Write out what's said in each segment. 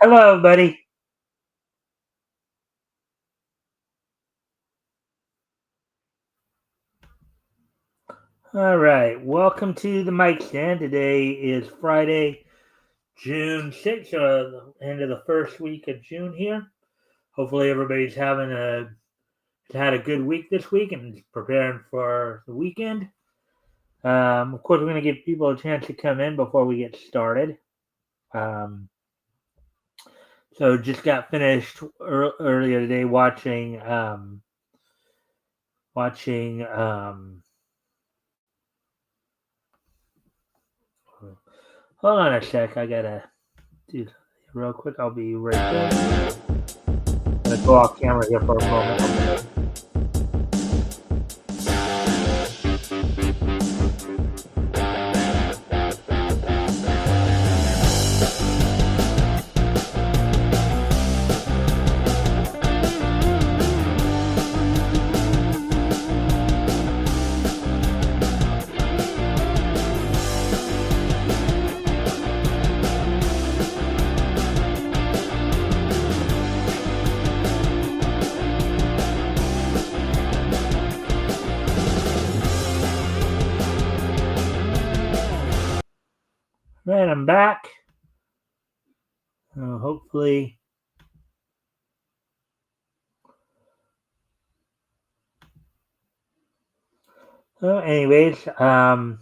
Hello, buddy. All right. Welcome to the Mikestand. Today is Friday, June 6th, the end of the first week of June here. Hopefully, everybody's had a good week this week and is preparing for the weekend. Of course, we're going to give people a chance to come in before we get started. Um, so, just got finished earlier today watching. Hold on a sec. I gotta do real quick. I'll be right there. I'm gonna go off camera here for a moment. Right, I'm back. Hopefully, anyways, coming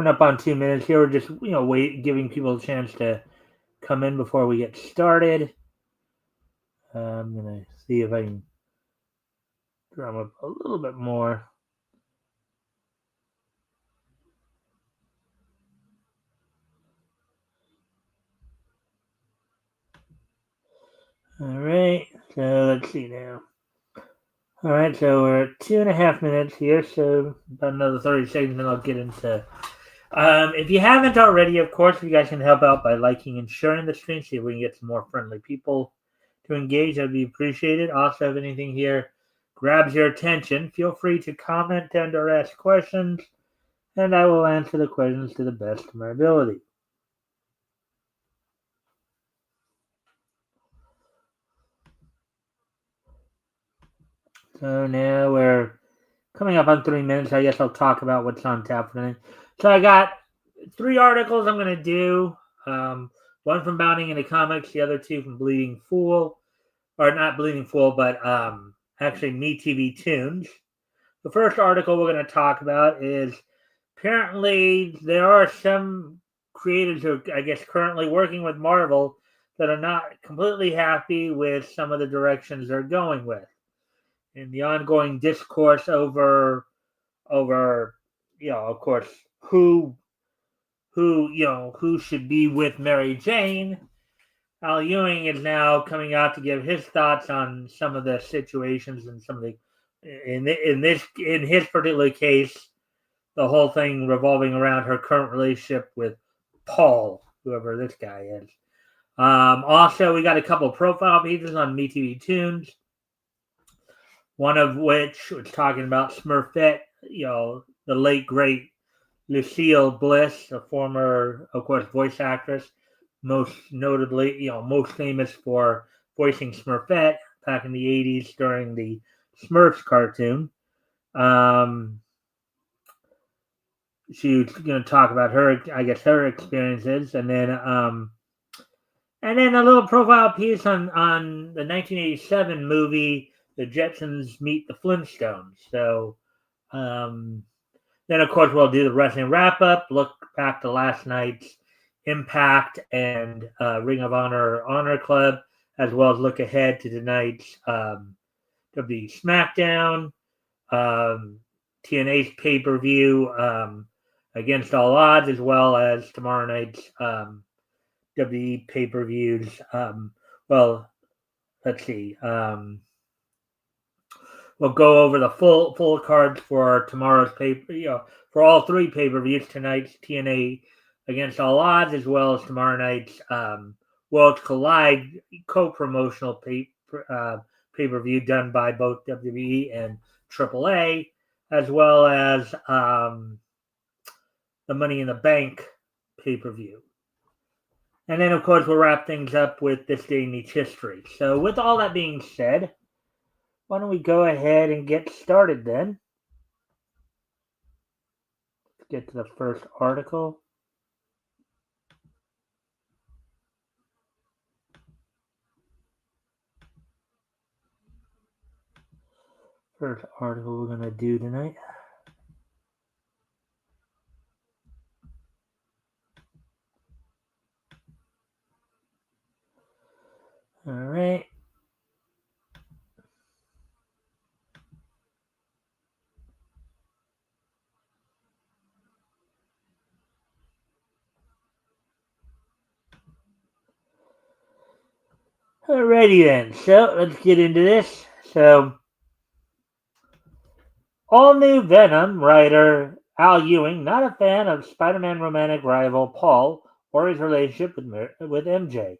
up on 2 minutes here. We're just giving people a chance to come in before we get started. I'm gonna see if I can drum up a little bit more. All right, so let's see now. All right, so we're at 2.5 minutes here, so about another 30 seconds, and I'll get into. If you haven't already, of course, you guys can help out by liking and sharing the stream, see if we can get some more friendly people to engage. That'd be appreciated. Also, if anything here grabs your attention, feel free to comment and or ask questions, and I will answer the questions to the best of my ability. So now we're coming up on 3 minutes. I guess I'll talk about what's on tap for tonight. So I got 3 articles I'm going to do. One from Bounding into Comics, the other two from Bleeding Fool, or not Bleeding Fool, but actually Me TV Tunes. The first article we're going to talk about is apparently there are some creators who I guess currently working with Marvel that are not completely happy with some of the directions they're going with. In the ongoing discourse over of course, who should be with Mary Jane. Al Ewing is now coming out to give his thoughts on some of the situations and some of the in his particular case, the whole thing revolving around her current relationship with Paul, whoever this guy is. Also, we got a couple of profile pages on MeTV Tunes. One of which was talking about Smurfette, the late great Lucille Bliss, a former, of course, voice actress, most notably, most famous for voicing Smurfette back in the 80s during the Smurfs cartoon. She was going to talk about her experiences, and then a little profile piece on the 1987 movie The Jetsons Meet the Flintstones. So then, of course, we'll do the wrestling wrap up, look back to last night's Impact and Ring of Honor Club, as well as look ahead to tonight's WWE SmackDown, TNA's pay per view Against All Odds, as well as tomorrow night's WWE pay per views. Well, let's see. We'll go over the full cards for tomorrow's for all three pay per views: tonight's TNA Against All Odds, as well as tomorrow night's Worlds Collide co-promotional pay per view done by both WWE and AAA, as well as the Money in the Bank pay per view. And then, of course, we'll wrap things up with this day in each history. So, with all that being said, why don't we go ahead and get started then? Let's get to the first article. First article we're going to do tonight. All right. Alrighty then. So let's get into this. So, all new Venom writer Al Ewing, not a fan of Spider-Man romantic rival Paul or his relationship with MJ.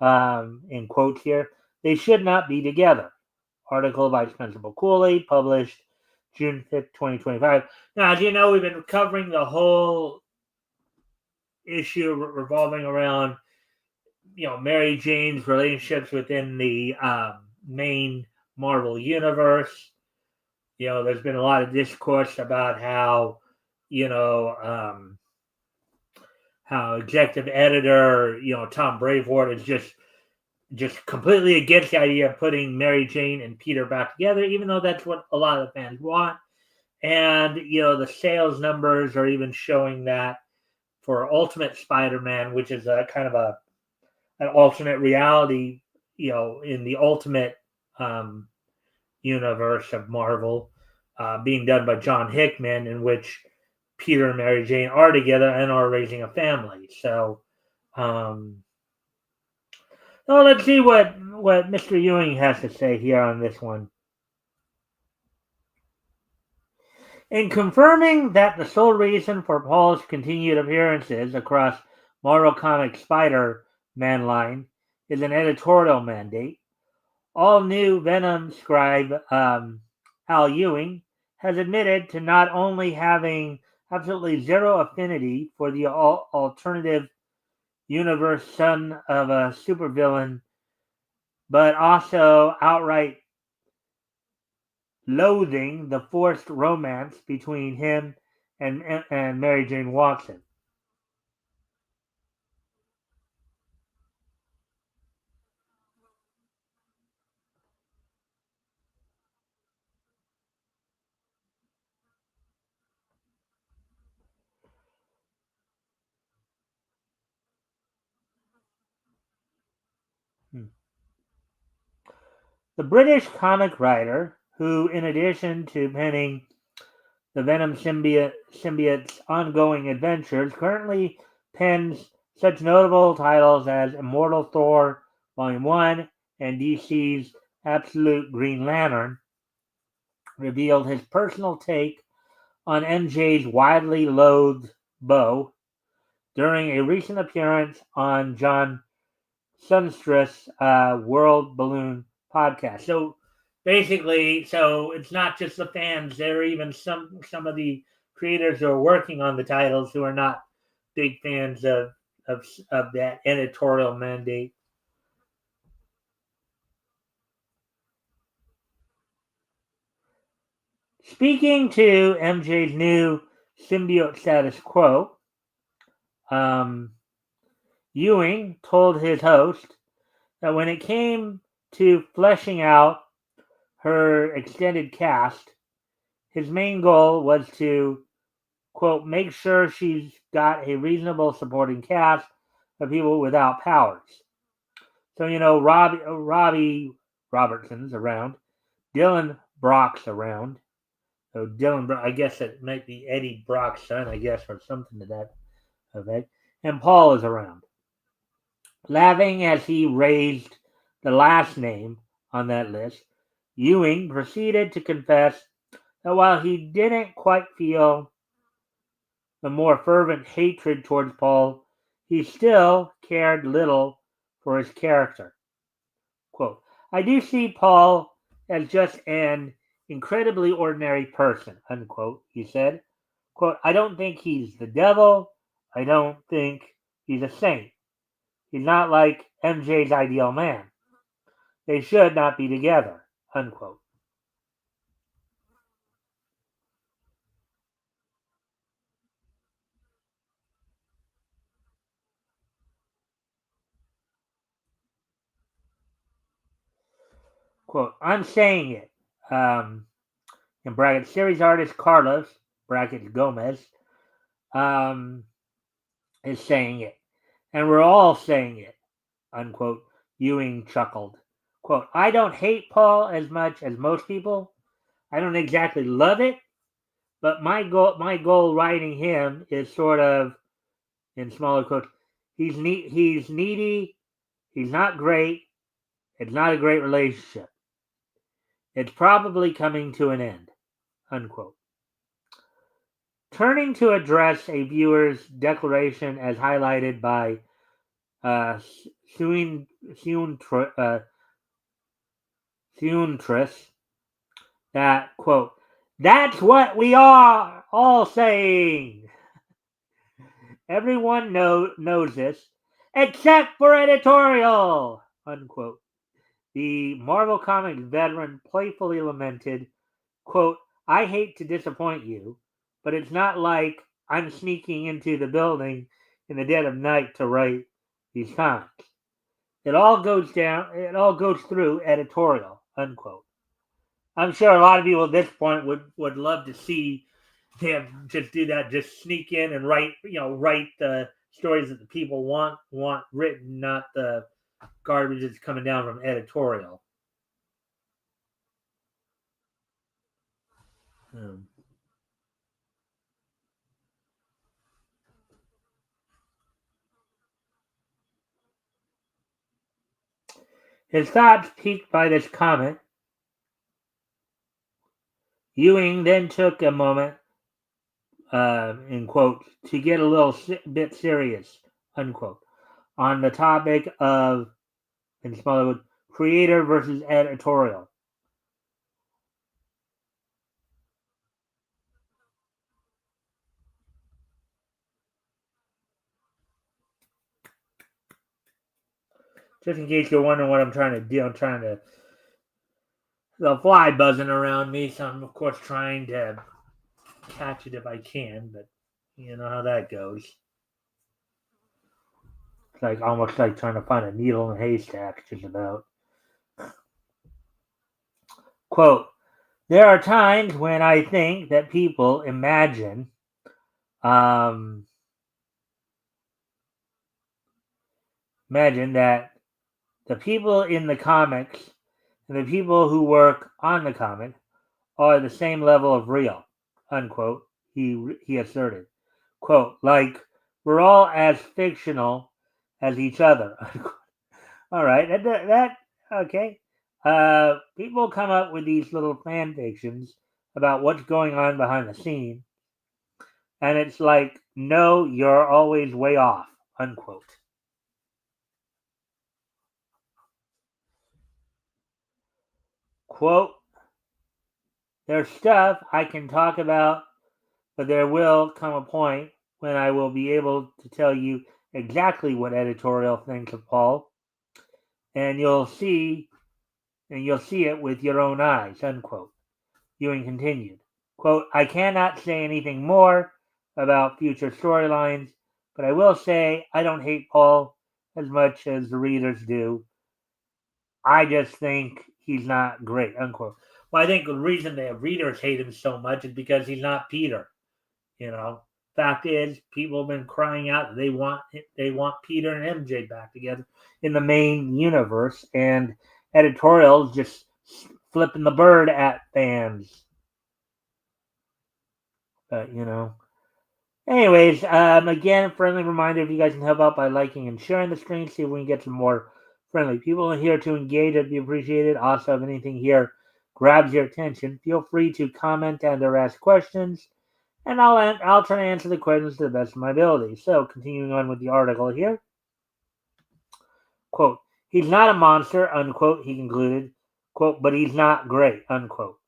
In quotes here, they should not be together. Article by Spencer Cooley, published June 5th, 2025. Now, as you know, we've been covering the whole issue revolving around, Mary Jane's relationships within the main Marvel universe. There's been a lot of discourse about how, how executive editor, Tom Brevoort is just completely against the idea of putting Mary Jane and Peter back together, even though that's what a lot of the fans want. And, the sales numbers are even showing that for Ultimate Spider-Man, which is a kind of an alternate reality, in the Ultimate universe of Marvel, being done by John Hickman, in which Peter and Mary Jane are together and are raising a family. So, let's see what Mr. Ewing has to say here on this one. In confirming that the sole reason for Paul's continued appearances across Marvel Comics Spider-Man line is an editorial mandate, all new Venom scribe Al Ewing has admitted to not only having absolutely zero affinity for the alternative universe son of a supervillain, but also outright loathing the forced romance between him and Mary Jane Watson. The British comic writer, who, in addition to penning the Venom symbiote's ongoing adventures, currently pens such notable titles as Immortal Thor Volume 1 and DC's Absolute Green Lantern, revealed his personal take on MJ's widely loathed beau during a recent appearance on John Sunstress World Balloon podcast. So basically, it's not just the fans. There are even some of the creators who are working on the titles who are not big fans of that editorial mandate. Speaking to MJ's new symbiote status quo, Ewing told his host that when it came to fleshing out her extended cast, his main goal was to, quote, make sure she's got a reasonable supporting cast of people without powers. So, Robbie Robertson's around, Dylan Brock's around. So I guess it might be Eddie Brock's son, I guess, or something to that effect. And Paul is around. Laughing as he raised the last name on that list, Ewing proceeded to confess that while he didn't quite feel the more fervent hatred towards Paul, he still cared little for his character. Quote, I do see Paul as just an incredibly ordinary person, unquote, he said. Quote, I don't think he's the devil. I don't think he's a saint. He's not like MJ's ideal man. They should not be together, unquote. Quote, I'm saying it. In brackets, series artist Carlos, brackets Gomez, um, is saying it. And we're all saying it, unquote. Ewing chuckled. Quote, I don't hate Paul as much as most people. I don't exactly love it, but my goal writing him is sort of, in smaller quotes, he's needy, he's not great, it's not a great relationship. It's probably coming to an end, unquote. Turning to address a viewer's declaration as highlighted by uh, Thuntress, that, quote, that's what we are all saying. Everyone knows this, except for editorial, unquote. The Marvel Comics veteran playfully lamented, quote, I hate to disappoint you, but it's not like I'm sneaking into the building in the dead of night to write these comics. It all goes through editorial, unquote. I'm sure a lot of people at this point would love to see him just do that, just sneak in and write the stories that the people want written, not the garbage that's coming down from editorial. Hmm. His thoughts piqued by this comment, Ewing then took a moment, in quotes, to get a little bit serious, unquote, on the topic of, in smaller words, creator versus editorial. Just in case you're wondering what I'm trying to do, I'm trying to, the fly buzzing around me, so I'm of course trying to catch it if I can, but you know how that goes. It's like almost like trying to find a needle in a haystack, just about. Quote, there are times when I think that people um, imagine that the people in the comics and the people who work on the comic are the same level of real, unquote, he asserted. Quote, like, we're all as fictional as each other. All right, okay. People come up with these little fan fictions about what's going on behind the scene, and it's like, no, you're always way off, unquote. Quote, there's stuff I can talk about, but there will come a point when I will be able to tell you exactly what editorial thinks of Paul, and you'll see it with your own eyes, unquote. Ewing continued, quote, I cannot say anything more about future storylines, but I will say I don't hate Paul as much as the readers do. I just think he's not great, unquote. Well, I think the reason the readers hate him so much is because he's not Peter. You know, fact is, people have been crying out they want Peter and MJ back together in the main universe, and editorials just flipping the bird at fans. But anyways, again, friendly reminder: if you guys can help out by liking and sharing the stream, see if we can get some more friendly people in here to engage. It'd be appreciated. Also, if anything here grabs your attention, feel free to comment and or ask questions. And I'll try to answer the questions to the best of my ability. So, continuing on with the article here, quote, he's not a monster, unquote, he concluded, quote, but he's not great, unquote.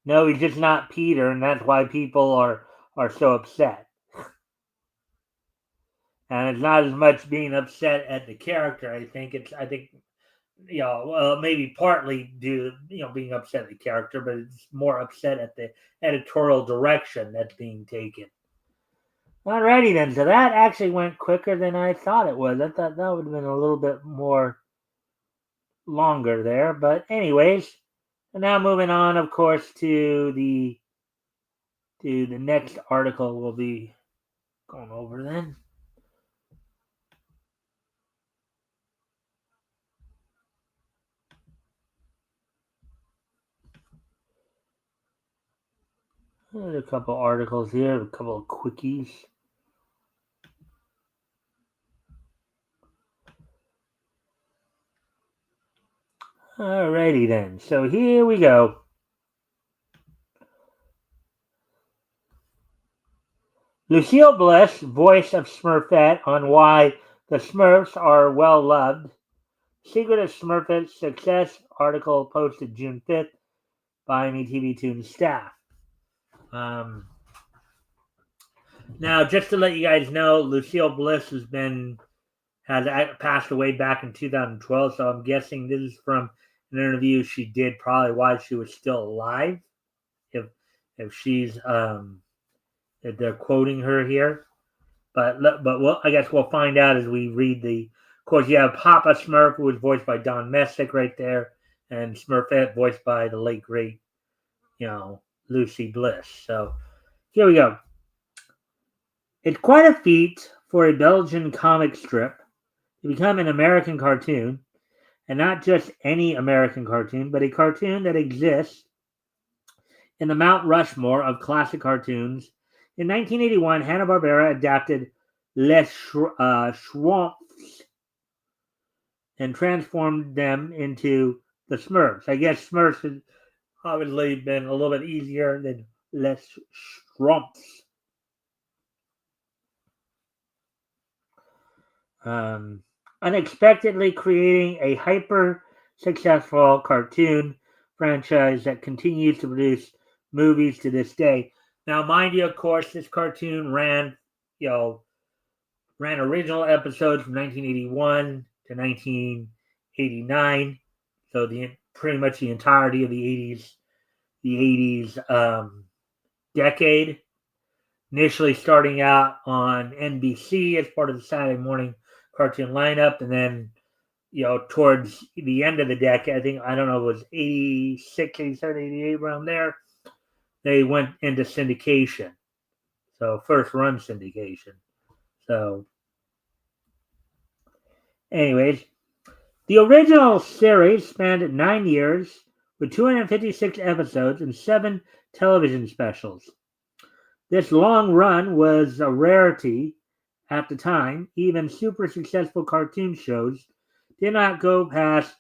No, he's just not Peter, and that's why people are so upset. and it's not as much being upset at the character. I think maybe partly due to, being upset at the character, but it's more upset at the editorial direction that's being taken. Alrighty then, so that actually went quicker than I thought it would. I thought that would have been a little bit more longer there, but anyways, and now moving on, of course, to the next article we'll be going over then. There's a couple articles here, a couple of quickies. Alrighty then, so here we go. Lucille Bliss, voice of Smurfette, on why the Smurfs are well loved. Secret of Smurfette's success article posted June 5th by MeTV Toon staff. Now, just to let you guys know, Lucille Bliss has passed away back in 2012, so I'm guessing this is from an interview she did probably while she was still alive. If she's if they're quoting her here, but I guess we'll find out as we read the. Of course, you have Papa Smurf, who was voiced by Don Messick right there, and Smurfette voiced by the late great, Lucy Bliss. So here we go. It's quite a feat for a Belgian comic strip to become an American cartoon, and not just any American cartoon, but a cartoon that exists in the Mount Rushmore of classic cartoons. In 1981, Hanna-Barbera adapted Les Schwamps and transformed them into the Smurfs. I guess Smurfs has obviously been a little bit easier than Les Schwamps. Unexpectedly creating a hyper-successful cartoon franchise that continues to produce movies to this day. Now, mind you, of course, this cartoon ran original episodes from 1981 to 1989, so pretty much the entirety of the 80s decade. Initially starting out on NBC as part of the Saturday morning cartoon lineup, and then towards the end of the decade, I don't know, it was 86, 87, 88, around there, they went into syndication. So first run syndication. So anyways, the original series spanned 9 years with 256 episodes and 7 television specials. This long run was a rarity at the time. Even super successful cartoon shows did not go past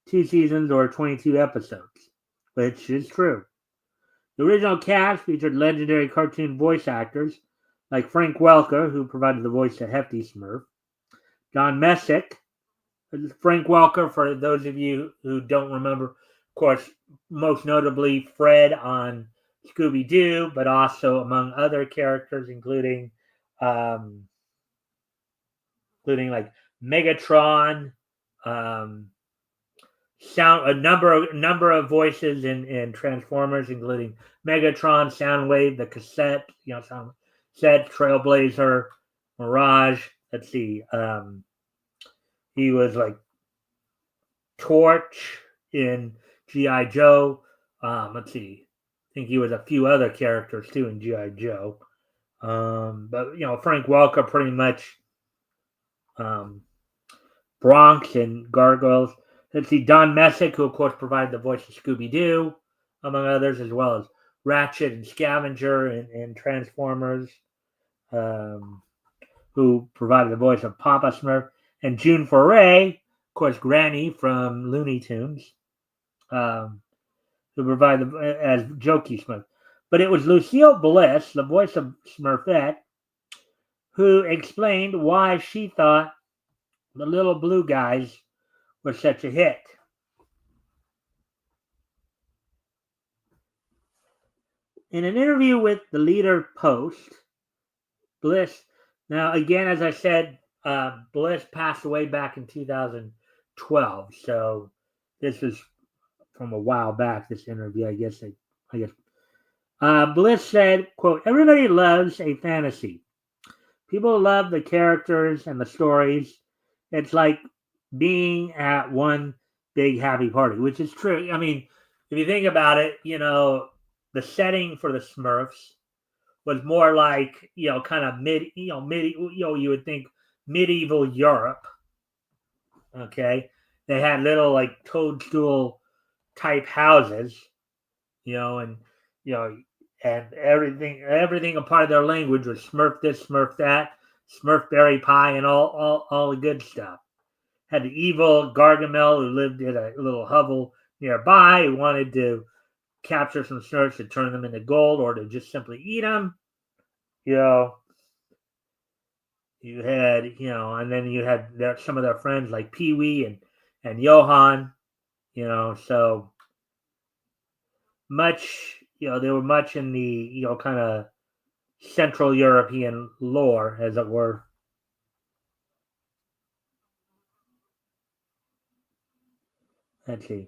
2 seasons or 22 episodes, which is true. The original cast featured legendary cartoon voice actors like Frank Welker, who provided the voice to Hefty Smurf, Don Messick. Frank Welker, for those of you who don't remember, of course, most notably Fred on Scooby-Doo, but also among other characters, including like Megatron, a number of voices in Transformers, including Megatron, Soundwave, the cassette, Soundset, Trailblazer, Mirage. Let's see, he was like Torch in G.I. Joe. Let's see, I think he was a few other characters too in G.I. Joe. But Frank Welker pretty much Bronx and Gargoyles. Let's see, Don Messick, who of course provided the voice of Scooby-Doo, among others, as well as Ratchet and Scavenger in Transformers, who provided the voice of Papa Smurf, and June Foray, of course, Granny from Looney Tunes, who provided as Jokey Smurf. But it was Lucille Bliss, the voice of Smurfette, who explained why she thought the little blue guys were such a hit. In an interview with the Leader Post, Bliss, now again, as I said, Bliss passed away back in 2012, so this is from a while back. This interview, I guess. Bliss said, "quote Everybody loves a fantasy. People love the characters and the stories. It's like being at one big happy party," which is true. I mean, if you think about it, the setting for the Smurfs was more like kind of you would think medieval Europe. Okay, they had little like toadstool type houses, and you know and everything a part of their language was Smurf this, Smurf that, Smurf berry pie, and all the good stuff. Had the evil Gargamel who lived in a little hovel nearby who wanted to capture some Smurfs to turn them into gold or to just simply eat them. You know, you had and then you had some of their friends like Pee Wee and Johan. So much. They were much in the kind of Central European lore, as it were. Let's see.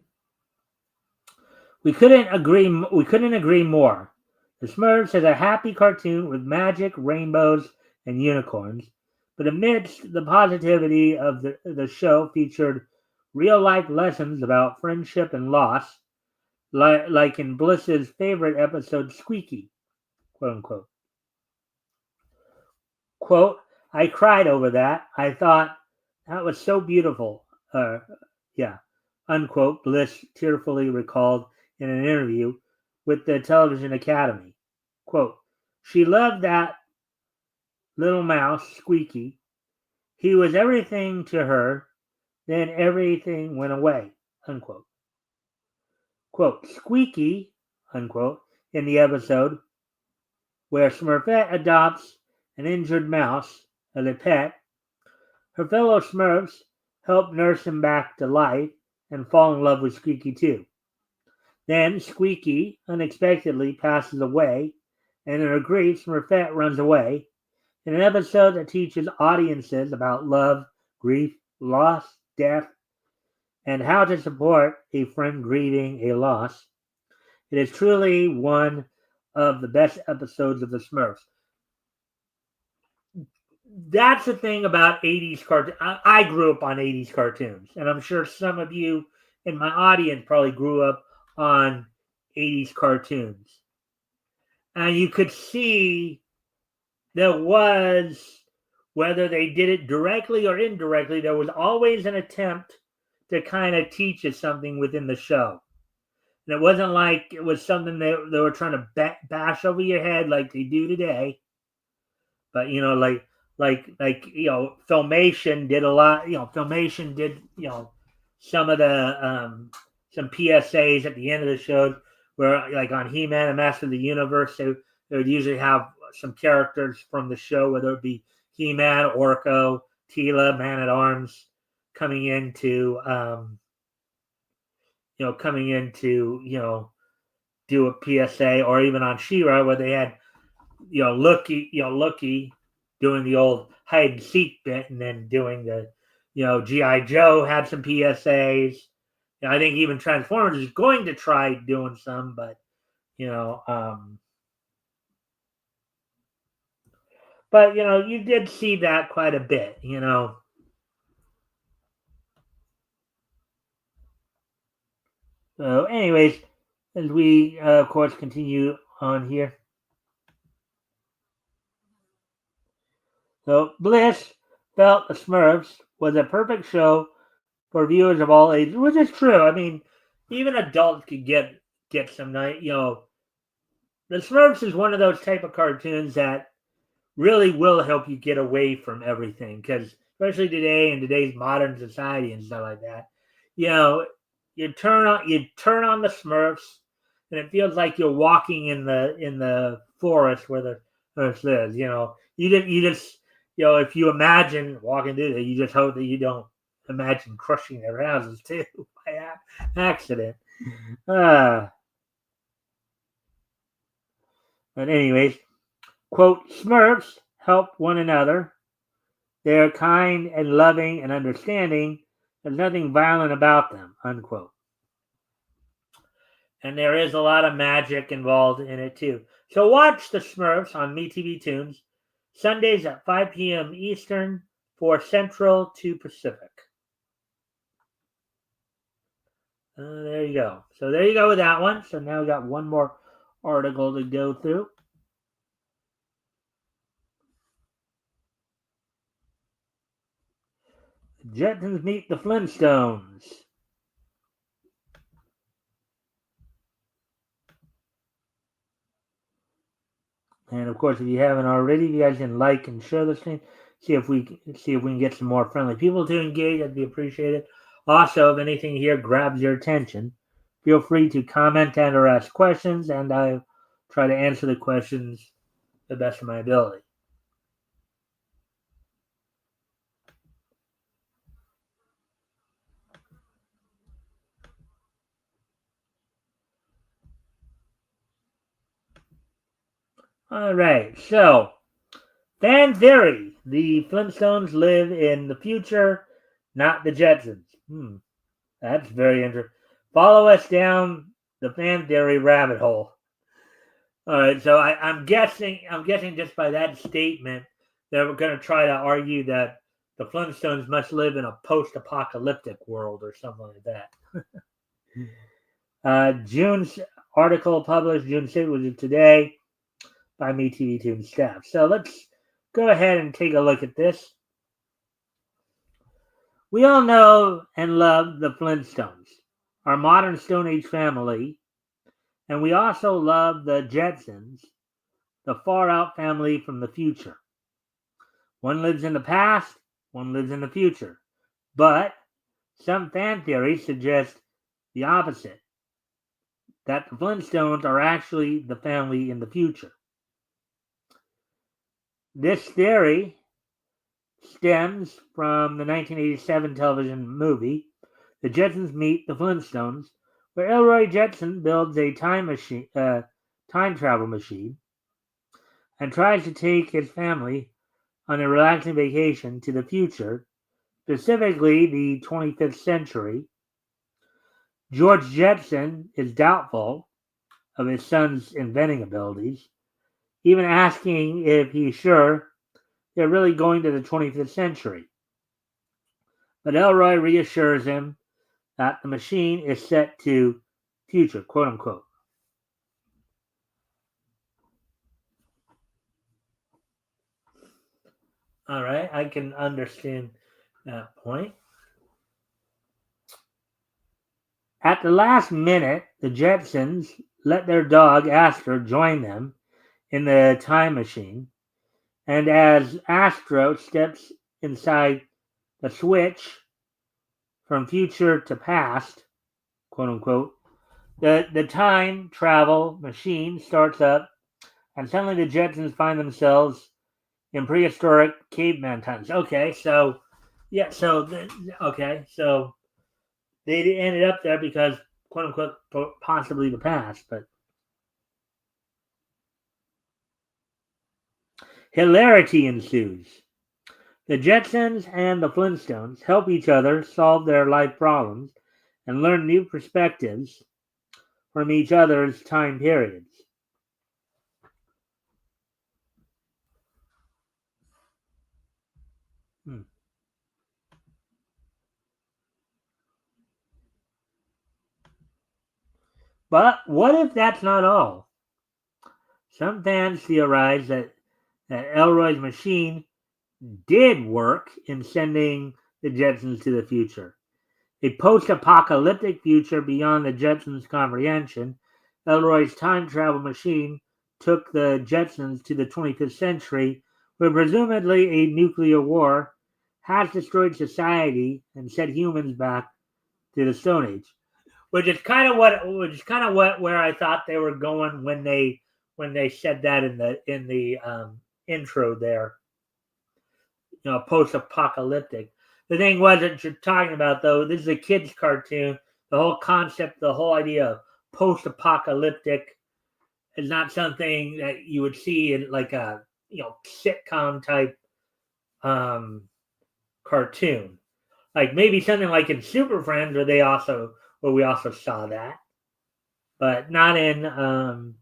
We couldn't agree more. The Smurfs is a happy cartoon with magic, rainbows, and unicorns. But amidst the positivity of the show featured real life lessons about friendship and loss, like in Bliss's favorite episode, Squeaky, quote unquote. Quote, I cried over that. I thought that was so beautiful. Yeah, unquote, Bliss tearfully recalled in an interview with the Television Academy. Quote, she loved that little mouse, Squeaky. He was everything to her, then everything went away, unquote. Quote, Squeaky, unquote, in the episode where Smurfette adopts an injured mouse as a pet, her fellow Smurfs help nurse him back to life and fall in love with Squeaky too. Then Squeaky unexpectedly passes away, and in her grief, Smurfette runs away. In an episode that teaches audiences about love, grief, loss, death, and how to support a friend grieving a loss, it is truly one of the best episodes of the Smurfs. That's the thing about 80s cartoons. I grew up on 80s cartoons, and I'm sure some of you in my audience probably grew up on 80s cartoons. And you could see there was, whether they did it directly or indirectly, there was always an attempt to kind of teach us something within the show. And it wasn't like it was something they were trying to bash over your head like they do today. But Filmation did a lot. Filmation did some of the some PSAs at the end of the show where like on He-Man and Master of the Universe they would usually have some characters from the show, whether it be He-Man, Orko, Tila, Man at Arms, coming into do a PSA, or even on She-Ra where they had Looky doing the old hide and seek bit, and then doing the G.I. Joe had some PSAs. I think even Transformers is going to try doing some, but you did see that quite a bit. So, anyways, as we of course continue on here. So Bliss felt the Smurfs was a perfect show for viewers of all ages, which is true. I mean, even adults could get some night. The Smurfs is one of those type of cartoons that really will help you get away from everything, because especially today in today's modern society and stuff like that, you turn on the Smurfs, and it feels like you're walking in the forest where the Smurfs lives. You just if you imagine walking through there, you just hope that you don't imagine crushing their houses too by accident. But anyways, quote, Smurfs help one another. They are kind and loving and understanding. There's nothing violent about them, unquote. And there is a lot of magic involved in it too. So watch the Smurfs on MeTV Tunes, Sundays at 5 p.m. Eastern, 4 Central, 2 Pacific. There you go. So there you go with that one. So now we got one more article to go through. Jetsons meet the Flintstones. And of course, if you haven't already, you guys can like and share this thing. See if we can get some more friendly people to engage. That'd be appreciated. Also, if anything here grabs your attention, feel free to comment and or ask questions, and I'll try to answer the questions the best of my ability. All right, so fan theory: the Flintstones live in the future, not the Jetsons. That's very interesting. Follow us down the fan theory rabbit hole. All right, so I'm guessing just by that statement that we're going to try to argue that the Flintstones must live in a post-apocalyptic world or something like that. June's article published June 6th, which is today, by MeTV Toon staff. So let's go ahead and take a look at this. We all know and love the Flintstones, our modern Stone Age family, and we also love the Jetsons, the far-out family from the future. One lives in the past, one lives in the future. But some fan theories suggest the opposite, that the Flintstones are actually the family in the future. This theory stems from the 1987 television movie, The Jetsons Meet the Flintstones, where Elroy Jetson builds a time travel machine and tries to take his family on a relaxing vacation to the future, specifically the 25th century. George Jetson is doubtful of his son's inventing abilities, even asking if he's sure they're really going to the 25th century. But Elroy reassures him that the machine is set to future, quote unquote. All right, I can understand that point. At the last minute, the Jetsons let their dog Astro join them in the time machine, and as Astro steps inside the switch from future to past, quote unquote, the time travel machine starts up, and suddenly the Jetsons find themselves in prehistoric caveman times. Okay, so yeah, so they ended up there because, quote unquote, possibly the past, but hilarity ensues. The Jetsons and the Flintstones help each other solve their life problems and learn new perspectives from each other's time periods. Hmm. But what if that's not all? Some fans theorize that Elroy's machine did work in sending the Jetsons to the future. A post-apocalyptic future beyond the Jetsons' comprehension, Elroy's time travel machine took the Jetsons to the 25th century, where presumably a nuclear war has destroyed society and set humans back to the Stone Age. Which is kind of what where I thought they were going when they said that in the intro there. Post-apocalyptic. The thing was that you're talking about, though, this is a kid's cartoon. The whole concept, the whole idea of post-apocalyptic is not something that you would see in like a sitcom type cartoon. Like maybe something like in Super Friends where we also saw that. But not in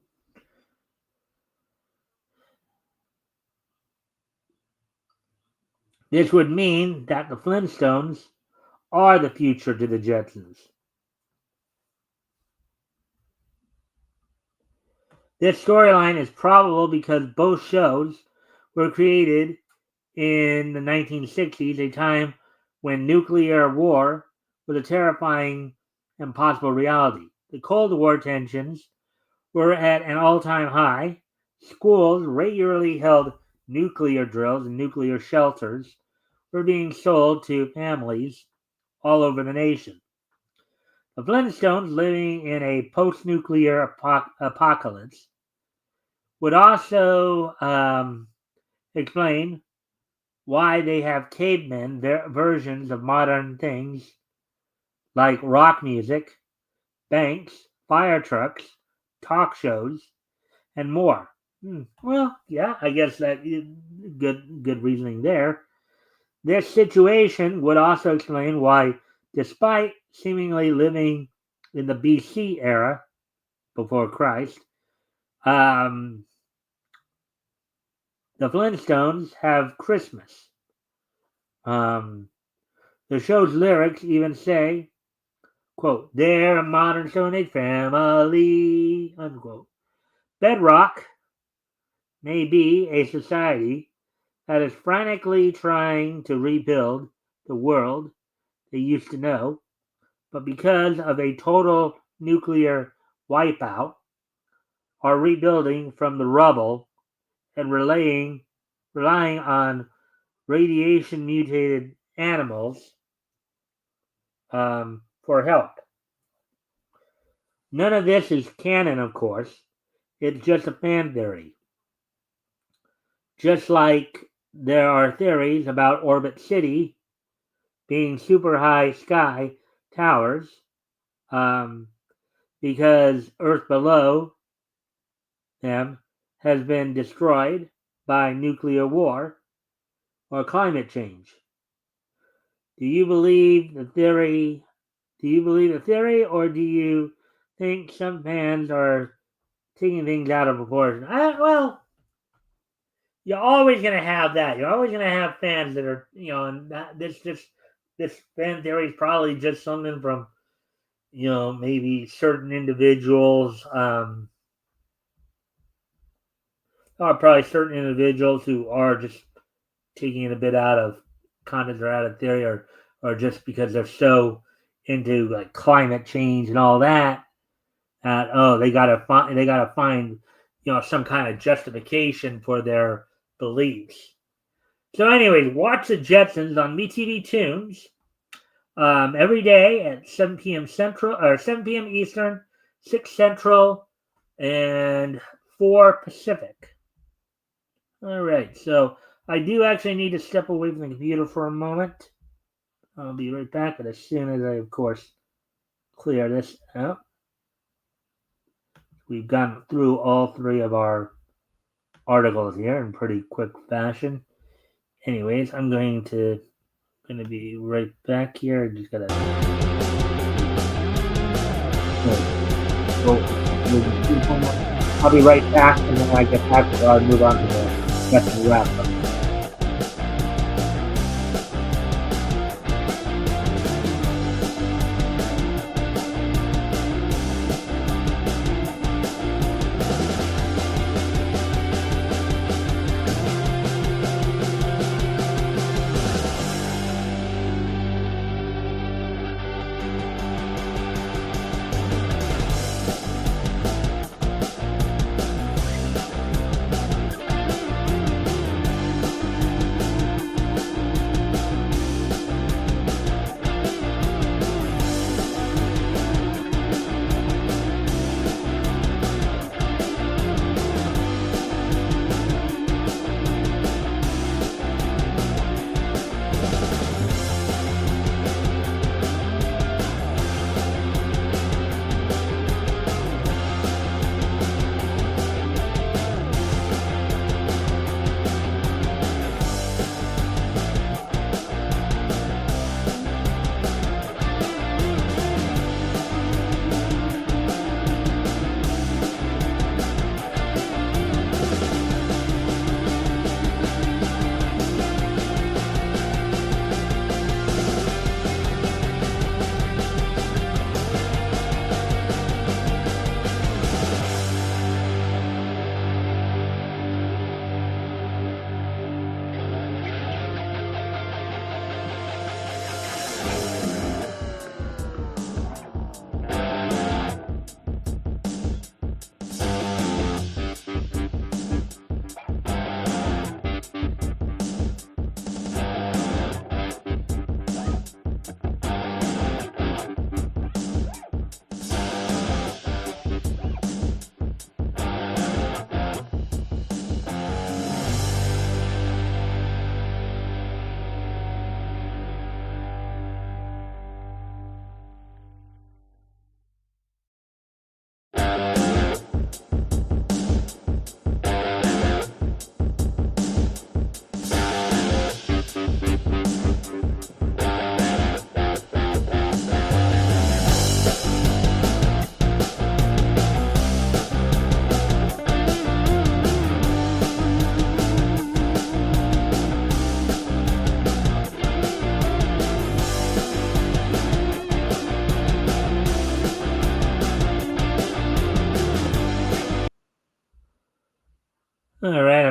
this would mean that the Flintstones are the future to the Jetsons. This storyline is probable because both shows were created in the 1960s, a time when nuclear war was a terrifying and possible reality. The Cold War tensions were at an all-time high. Schools regularly held nuclear drills and nuclear shelters were being sold to families all over the nation. The Flintstones, living in a post-nuclear apocalypse, would also explain why they have cavemen versions of modern things like rock music, banks, fire trucks, talk shows, and more. Well, yeah, I guess that good reasoning there. This situation would also explain why, despite seemingly living in the BC era, before Christ, the Flintstones have Christmas. The show's lyrics even say, quote, "They're a modern Stone Age family," unquote. Bedrock may be a society that is frantically trying to rebuild the world they used to know, but because of a total nuclear wipeout, are rebuilding from the rubble and relying on radiation mutated animals for help. None of this is canon, of course. It's just a fan theory. Just like there are theories about Orbit City being super high sky towers because Earth below them has been destroyed by nuclear war or climate change. Do you believe the theory? Or do you think some fans are taking things out of proportion? Well, you're always going to have that. You're always going to have fans that are, and this fan theory is probably just something from, maybe certain individuals, or probably certain individuals who are just taking it a bit out of context or out of theory, or just because they're so into like climate change and all that, they gotta find some kind of justification for their beliefs. So anyways, watch the Jetsons on MeTV Tunes every day at 7 p.m. Central, or 7 p.m. Eastern, 6 Central, and 4 Pacific. All right, so I do actually need to step away from the computer for a moment. I'll be right back, but as soon as I, of course, clear this out. We've gone through all three of our articles here in pretty quick fashion. Anyways, I'm going to be right back here. Just gotta. I'll be right back, and then I get back. I'll move on to the rest of the wrap up.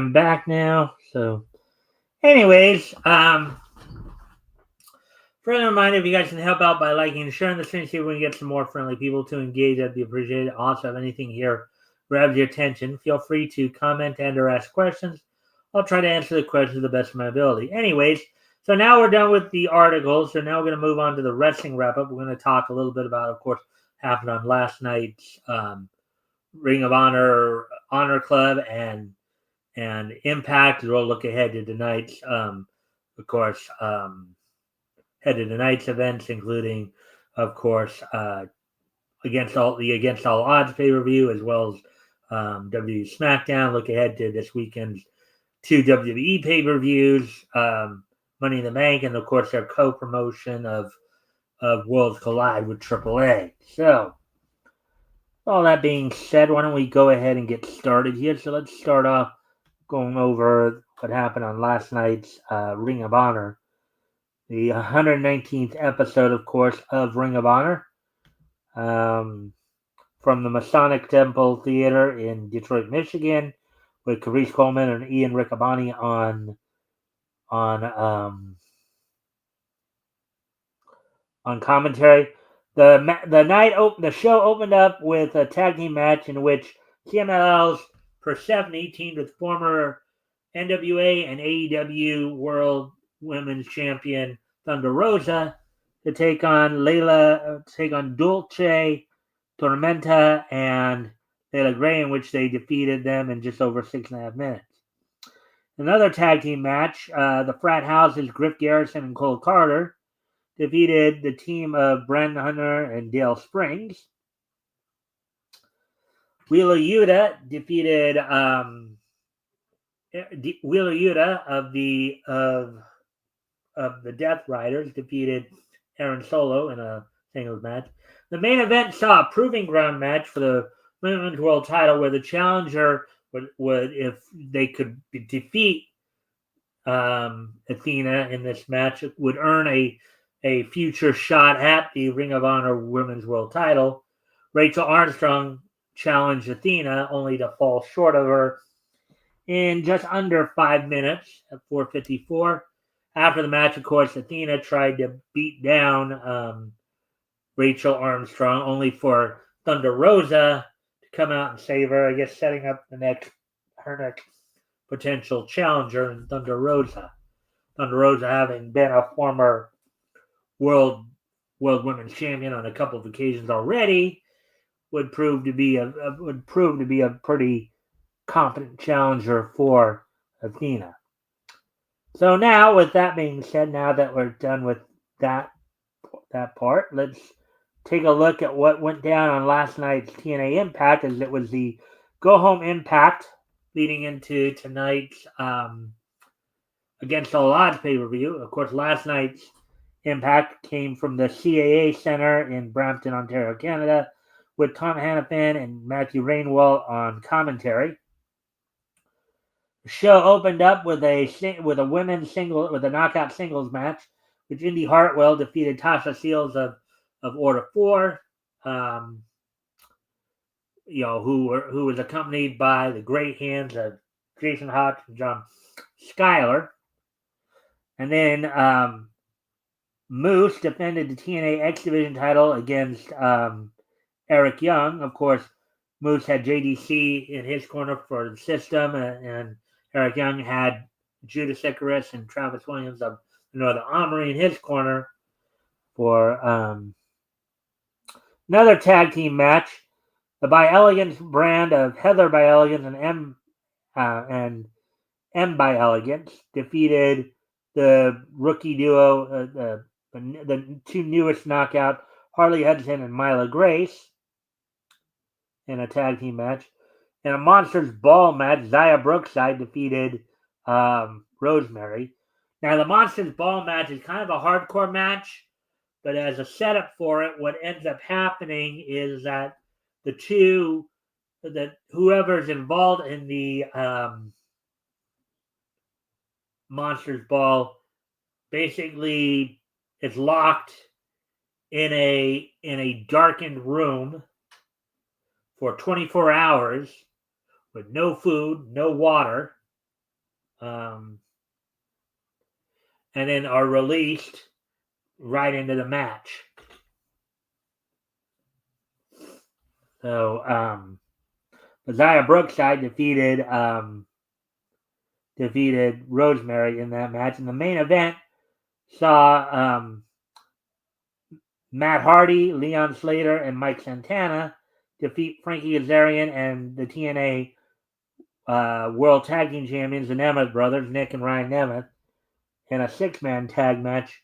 I'm back now. So, anyways, friendly reminder, if you guys can help out by liking and sharing the stream, see if we can get some more friendly people to engage, that'd be appreciated. Also, if anything here grabs your attention, feel free to comment and or ask questions. I'll try to answer the questions to the best of my ability. Anyways, so now we're done with the articles. So now we're going to move on to the wrestling wrap-up. We're going to talk a little bit about, of course, happened on last night's Ring of Honor Club and Impact. We'll look ahead to tonight's, of course, head to tonight's events, including, of course, against all odds pay-per-view, as well as WWE SmackDown. Look ahead to this weekend's 2 WWE pay-per-views, Money in the Bank, and of course their co-promotion of Worlds Collide with AAA. So, all that being said, why don't we go ahead and get started here? So let's start off going over what happened on last night's Ring of Honor. The 119th episode, of course, of Ring of Honor, from the Masonic Temple Theater in Detroit, Michigan, with Carice Coleman and Ian Riccaboni on commentary. The show opened up with a tag team match in which CMLL's Persephone teamed with former NWA and AEW World Women's Champion Thunder Rosa to take on Dulce Tormenta and Layla Gray, in which they defeated them in just over 6.5 minutes. Another tag team match, the Frat House's Griff Garrison and Cole Carter defeated the team of Brandon Hunter and Dale Springs. Wheeler Yuta defeated Wheeler Yuta of the Death Riders defeated Aaron Solo in a singles match. The main event saw a proving ground match for the Women's World Title, where the challenger would if they could defeat Athena in this match, would earn a future shot at the Ring of Honor Women's World Title. Rachel Armstrong challenged Athena, only to fall short of her in just under 5 minutes at 4:54. After the match, of course, Athena tried to beat down Rachel Armstrong, only for Thunder Rosa to come out and save her, I guess setting up her next potential challenger in Thunder Rosa. Thunder Rosa, having been a former World Women's Champion on a couple of occasions already, would prove to be a pretty competent challenger for Athena. So now, with that being said, now that we're done with that part, let's take a look at what went down on last night's TNA Impact, as it was the go-home Impact leading into tonight's Against All Odds pay-per-view. Of course, last night's Impact came from the CAA Center in Brampton, Ontario, Canada, with Tom Hannafin and Matthew Rainwell on commentary. The show opened up with a knockout singles match, which Indy Hartwell defeated Tasha Steelz of Order 4, who was accompanied by the great hands of Jason Hotch and John Schuyler. And then Moose defended the TNA X Division title against Eric Young. Of course, Moose had JDC in his corner for the system, and Eric Young had Judas Icarus and Travis Williams of the Northern Armory in his corner for another tag team match. The By Elegance brand of Heather By Elegance and M By Elegance defeated the rookie duo, the two newest knockout, Harley Hudson and Myla Grace, in a tag team match. In a Monsters Ball match, Zaya Brookside defeated Rosemary. Now, the Monsters Ball match is kind of a hardcore match, but as a setup for it, what ends up happening is that whoever's involved in the Monsters Ball basically is locked in a darkened room for 24 hours with no food, no water, and then are released right into the match. So, Zaya Brookside defeated Rosemary in that match. And the main event saw Matt Hardy, Leon Slater, and Mike Santana defeat Frankie Kazarian and the TNA World Tag Team Champions, the Nemeth brothers, Nick and Ryan Nemeth, in a 6-man tag match.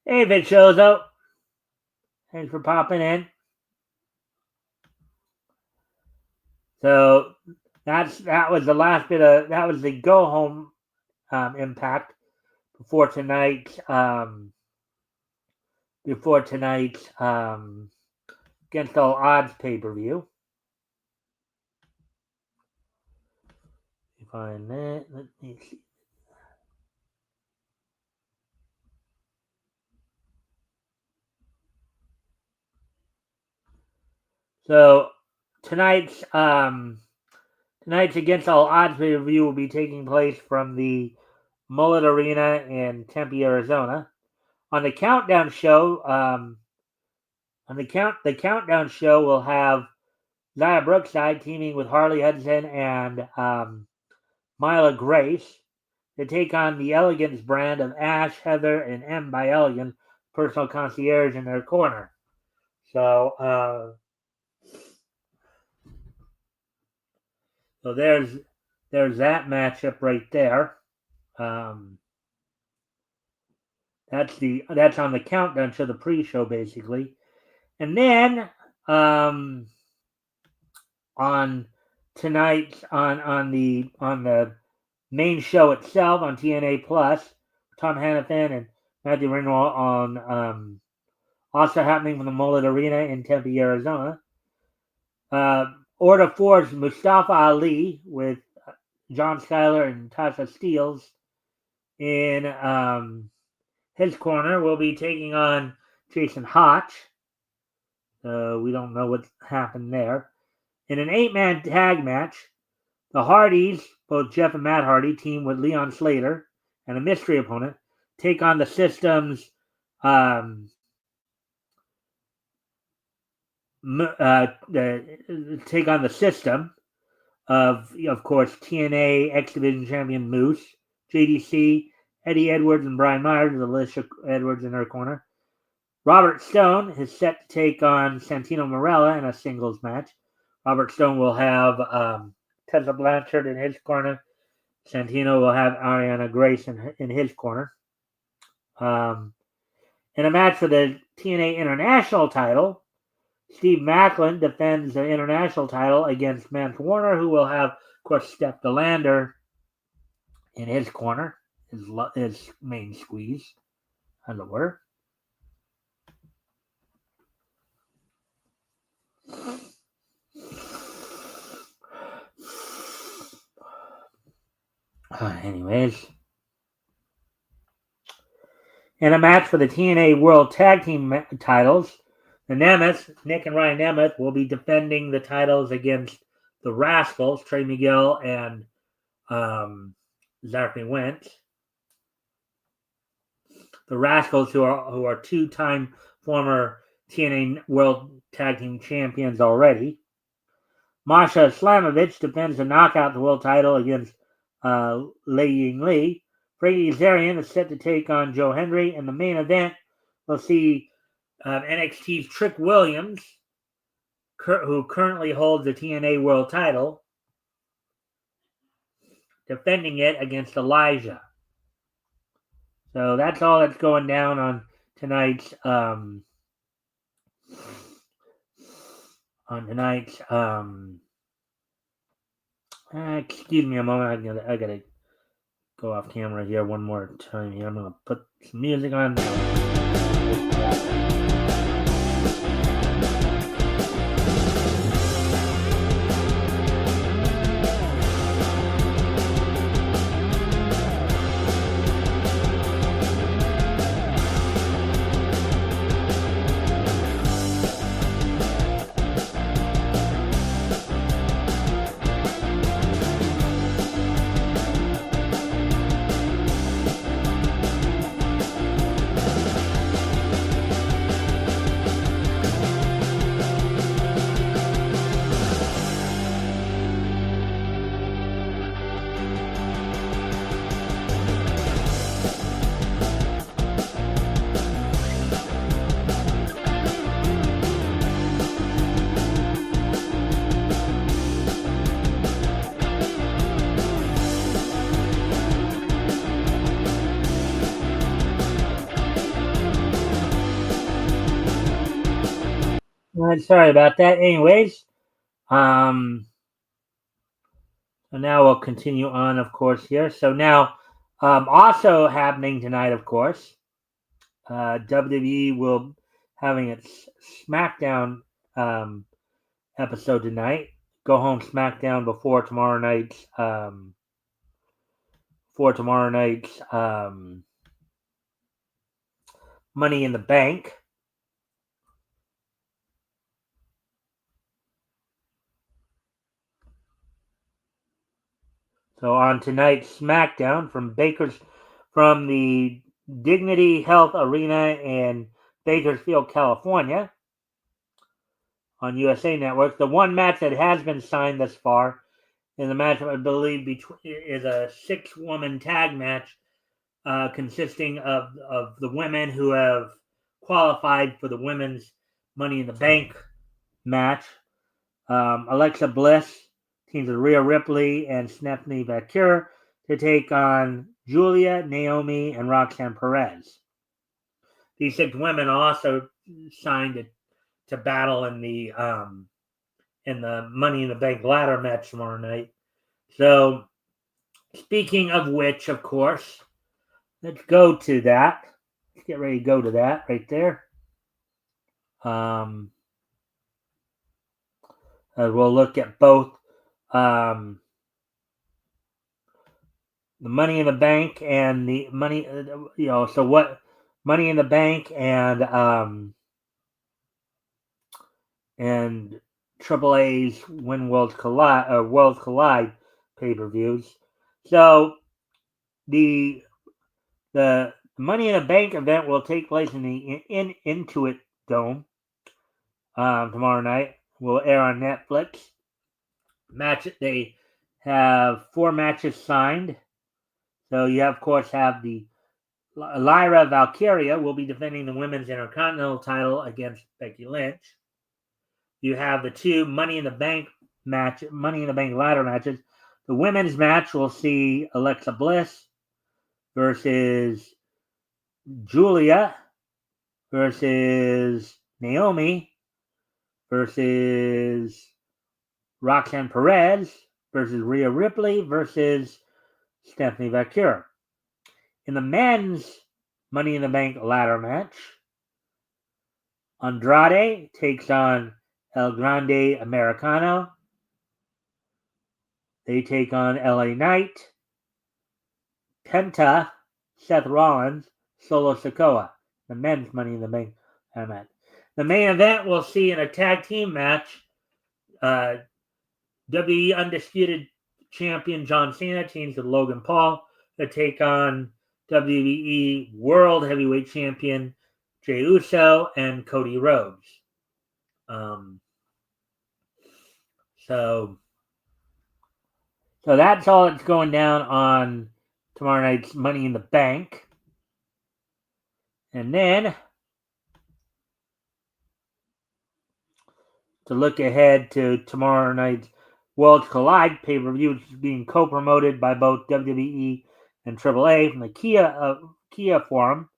Hey, Vic shows up. Thanks for popping in. So that was the last bit of that was the go home Impact before tonight's Against All Odds pay-per-view. Find that. Let me see. So tonight's Against All Odds pay-per-view will be taking place from the Mullet Arena in Tempe, Arizona. On the countdown show, the countdown show will have Zaya Brookside teaming with Harley Hudson and Myla Grace to take on the Elegance brand of Ash, Heather, and M by Elegant, personal concierge in their corner. So there's that matchup right there. That's on the countdown to the pre-show basically, and then on tonight's on the main show itself on TNA Plus, Tom Hannafin and Matthew Ringwald on also happening from the Mullet Arena in Tempe, Arizona. Order 4's Mustafa Ali with John Schuyler and Tasha Steelz in his corner will be taking on Jason Hotch. We don't know what happened there. In an 8-man tag match, the Hardys, both Jeff and Matt Hardy, team with Leon Slater and a mystery opponent, take on the System's System of course, TNA X Division champion Moose, JDC, Eddie Edwards, and Brian Myers, with Alicia Edwards in her corner. Robert Stone is set to take on Santino Marella in a singles match. Robert Stone will have Tessa Blanchard in his corner. Santino will have Ariana Grace in his corner. In a match for the TNA International title, Steve Macklin defends the International title against Mance Warner, who will have, of course, Steph DeLander in his corner, his main squeeze, as it were. Anyways, in a match for the TNA World Tag Team titles, the Nemeth, Nick and Ryan Nemeth, will be defending the titles against the Rascals, Trey Miguel and Zachary Wentz. The Rascals, who are 2-time former TNA World Tag Team champions already. Masha Slamovich defends the Knockout World title against Lei Ying Lee. Frankie Kazarian is set to take on Joe Hendry. In the main event, we'll see NXT's Trick Williams, who currently holds the TNA World title, defending it against Elijah. So that's all that's going down on tonight's excuse me a moment. I gotta go off camera here one more time here. I'm gonna put some music on. Sorry about that. Anyways, so now we'll continue on, of course, here. So now, also happening tonight, of course, WWE will having its SmackDown episode tonight. Go home SmackDown before tomorrow night's Money in the Bank. So on tonight's SmackDown from the Dignity Health Arena in Bakersfield, California, on USA Network, the one match that has been signed thus far is a match I believe is a 6-woman tag match consisting of the women who have qualified for the women's Money in the Bank match. Alexa Bliss teams with Rhea Ripley and Stephanie Vaquer to take on Julia, Naomi, and Roxanne Perez. These 6 women also signed to battle in the Money in the Bank ladder match tomorrow night. So, speaking of which, of course, let's go to that. Let's get ready to go to that right there. We'll look at both the Money in the Bank and the money, so what Money in the Bank and AAA's When Worlds Collide pay-per-views. So the Money in the Bank event will take place in the Intuit Dome tomorrow night. Will air on Netflix. They have 4 matches signed. So you of course have the Lyra Valkyria will be defending the women's Intercontinental title against Becky Lynch. You have the 2 Money in the Bank ladder matches. The women's match will see Alexa Bliss versus Julia versus Naomi versus Roxanne Perez versus Rhea Ripley versus Stephanie Vaquer. In the men's Money in the Bank ladder match, Andrade takes on El Grande Americano. They take on LA Knight, Penta, Seth Rollins, Solo Sikoa. The men's Money in the Bank match. The main event we'll see in a tag team match. WWE Undisputed Champion John Cena teams with Logan Paul to take on WWE World Heavyweight Champion Jey Uso and Cody Rhodes. So that's all that's going down on tomorrow night's Money in the Bank. And then to look ahead to tomorrow night's Worlds Collide pay-per-view, which is being co-promoted by both WWE and AAA from the Kia Forum.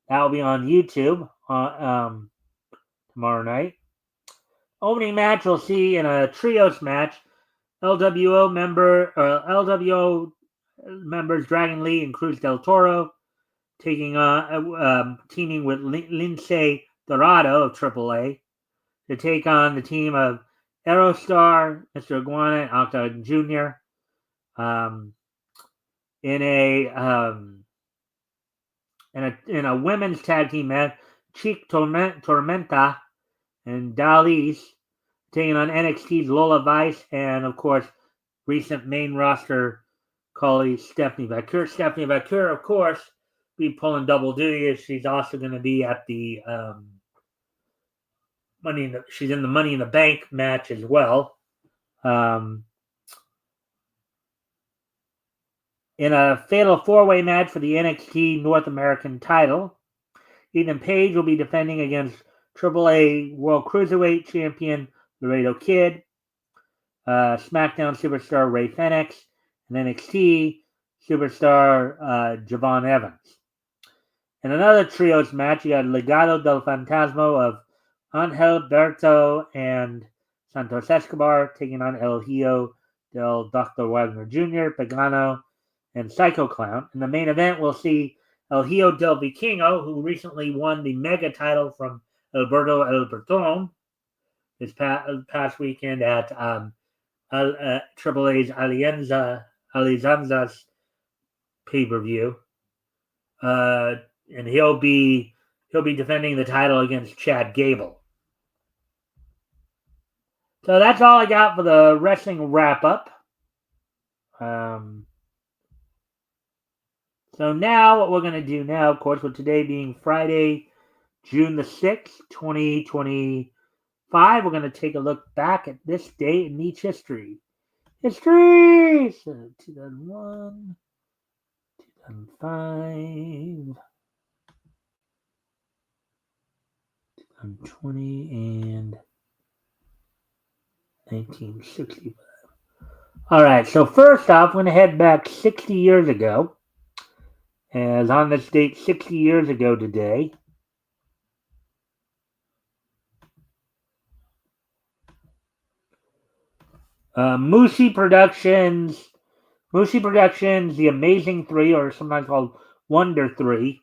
That will be on YouTube tomorrow night. Opening match we'll see in a trios match. LWO members Dragon Lee and Cruz del Toro teaming with Lince Dorado of AAA to take on the team of Aerostar, Mr. Iguana, and Octagon Jr. In a women's tag team match, Cheek Tormenta and Dalis taking on NXT's Lola Vice and, of course, recent main roster colleague Stephanie Vaquer. Stephanie Vaquer, of course, be pulling double duty as she's also going to be at the she's in the Money in the Bank match as well. In a fatal 4-way match for the NXT North American title, Ethan Page will be defending against AAA World Cruiserweight Champion Laredo Kid, SmackDown Superstar Ray Fenix, and NXT Superstar Javon Evans. In another trios match, you got Legado del Fantasma of Angel Berto and Santos Escobar taking on El Hijo del Dr. Wagner Jr., Pagano, and Psycho Clown. In the main event, we'll see El Hijo del Vikingo, who recently won the mega title from Alberto El Berton this past weekend at Triple A's Alianza's pay-per-view. And he'll be defending the title against Chad Gable. So that's all I got for the wrestling wrap-up. So now what we're going to do now, of course, with today being Friday, June the 6th, 2025, we're going to take a look back at this day in Nietzsche history. History! So 2001, 2005, 2020, and 1965. All right, so first off, I'm going to head back 60 years ago. As on this date, 60 years ago today, Mushi Productions, The Amazing Three, or sometimes called Wonder 3,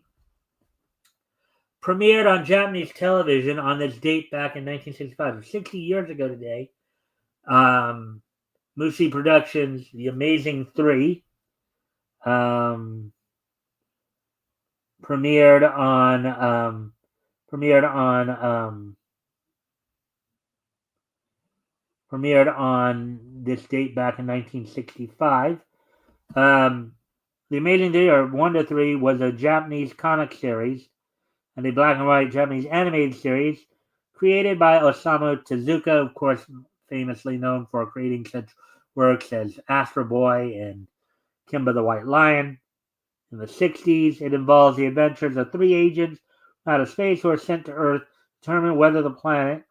premiered on Japanese television on this date back in 1965. 60 years ago today, Mushi Productions, The Amazing Three, premiered on this date back in 1965. The Amazing Three, or 1 to 3, was a Japanese comic series and a black and white Japanese animated series created by Osamu Tezuka, of course, famously known for creating such works as Astro Boy and Kimba the White Lion. In the 60s, it involves the adventures of 3 agents out of space who are sent to Earth to determine whether the planet,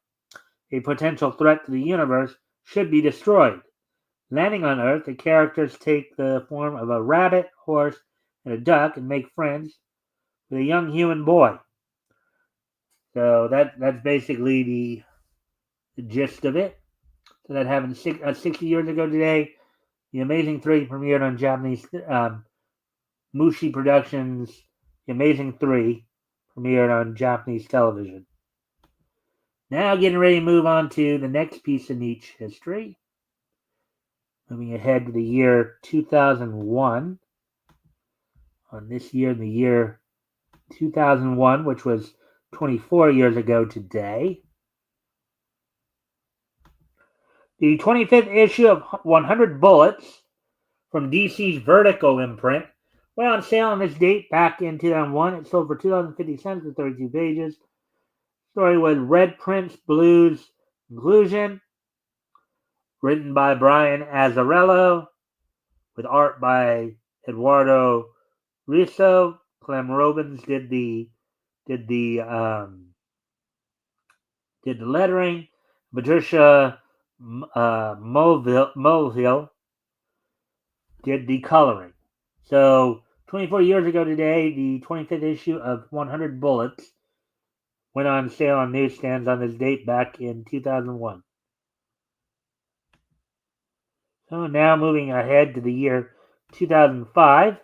a potential threat to the universe, should be destroyed. Landing on Earth, the characters take the form of a rabbit, horse, and a duck and make friends with a young human boy. So that's basically the gist of it. So that happened 60 years ago today. The Amazing Three premiered on Japanese Mushi Productions. The Amazing Three premiered on Japanese television. Now getting ready to move on to the next piece of Nietzsche history. Moving ahead to the year 2001. On this year, in the year 2001, which was 24 years ago today, the 25th issue of 100 Bullets from DC's Vertigo imprint went on sale on this date back in 2001. It sold for 2,050 cents for 32 pages. The story was Red Prince Blues Inclusion, written by Brian Azzarello, with art by Eduardo Risso. Clem Robins did the lettering. Patricia Mulvihill did the coloring. So 24 years ago today, the 25th issue of 100 Bullets went on sale on newsstands on this date back in 2001. So now moving ahead to the year 2005.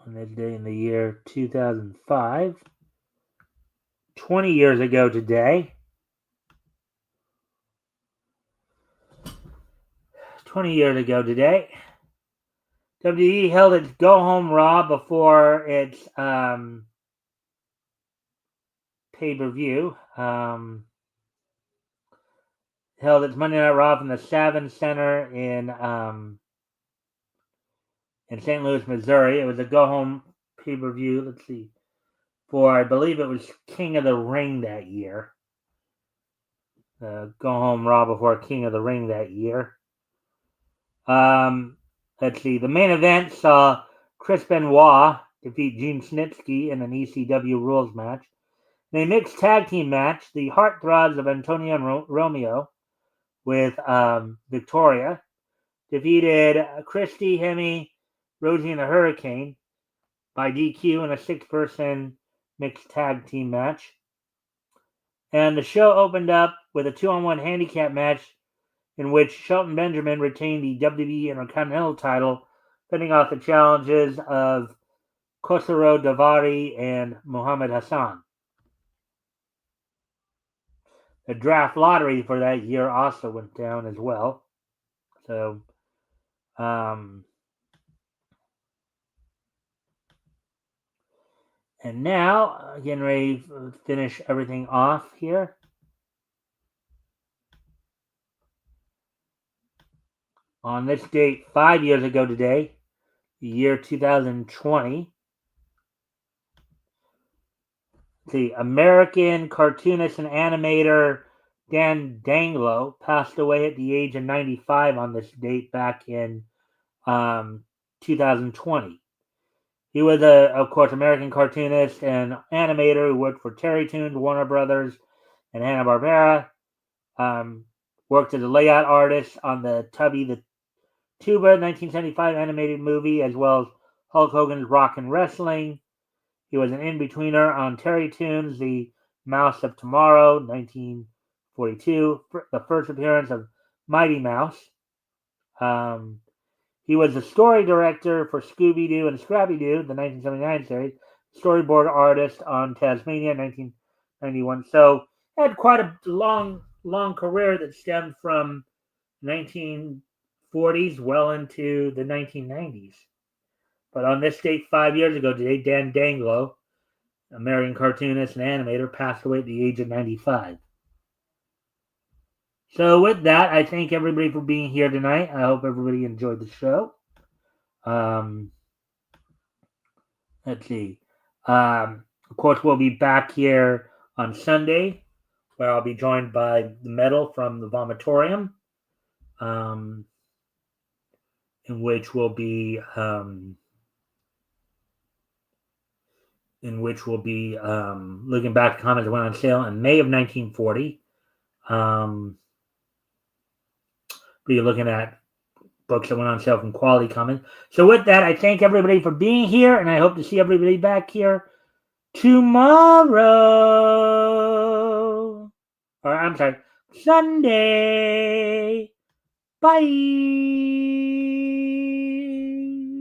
On this day in the year 2005, 20 years ago today, 20 years ago today, WWE held its Go Home Raw before its pay-per-view. Held its Monday Night Raw from the Savin Center in St. Louis, Missouri. It was a go-home pay-per-view. Let's see. For, I believe it was King of the Ring that year. Go-home Raw before King of the Ring that year. Let's see. The main event saw Chris Benoit defeat Gene Snitsky in an ECW rules match. In a mixed tag team match, the Heartthrobs of Antonio and Romeo with Victoria defeated Christy, Hemi, Rosie, and the Hurricane by DQ in a 6-person mixed tag team match. And the show opened up with a 2-on-1 handicap match in which Shelton Benjamin retained the WWE Intercontinental title, fending off the challenges of Khosrow Davari and Muhammad Hassan. The draft lottery for that year also went down as well. So, and now, getting ready to finish everything off here. On this date, 5 years ago today, the year 2020, the American cartoonist and animator Dan Danglo passed away at the age of 95 on this date back in 2020. He was, of course, American cartoonist and animator who worked for Terry Toons, Warner Brothers, and Hanna-Barbera. Worked as a layout artist on the Tubby the Tuba 1975 animated movie, as well as Hulk Hogan's Rock and Wrestling. He was an in-betweener on Terry Toons, The Mouse of Tomorrow, 1942, the first appearance of Mighty Mouse. He was the story director for Scooby-Doo and Scrappy-Doo, the 1979 series, storyboard artist on Tasmania, 1991. So had quite a long career that stemmed from 1940s well into the 1990s. But on this date, 5 years ago today, Dan Danglo, American cartoonist and animator, passed away at the age of 95. So with that, I thank everybody for being here tonight. I hope everybody enjoyed the show. Let's see. Of course, we'll be back here on Sunday, where I'll be joined by the Metal from the Vomitorium, in which we'll be looking back at comics that went on sale in May of 1940. Be looking at books that went on sale from Quality Comics. So with that, I thank everybody for being here, and I hope to see everybody back here tomorrow. Or I'm sorry, Sunday. Bye.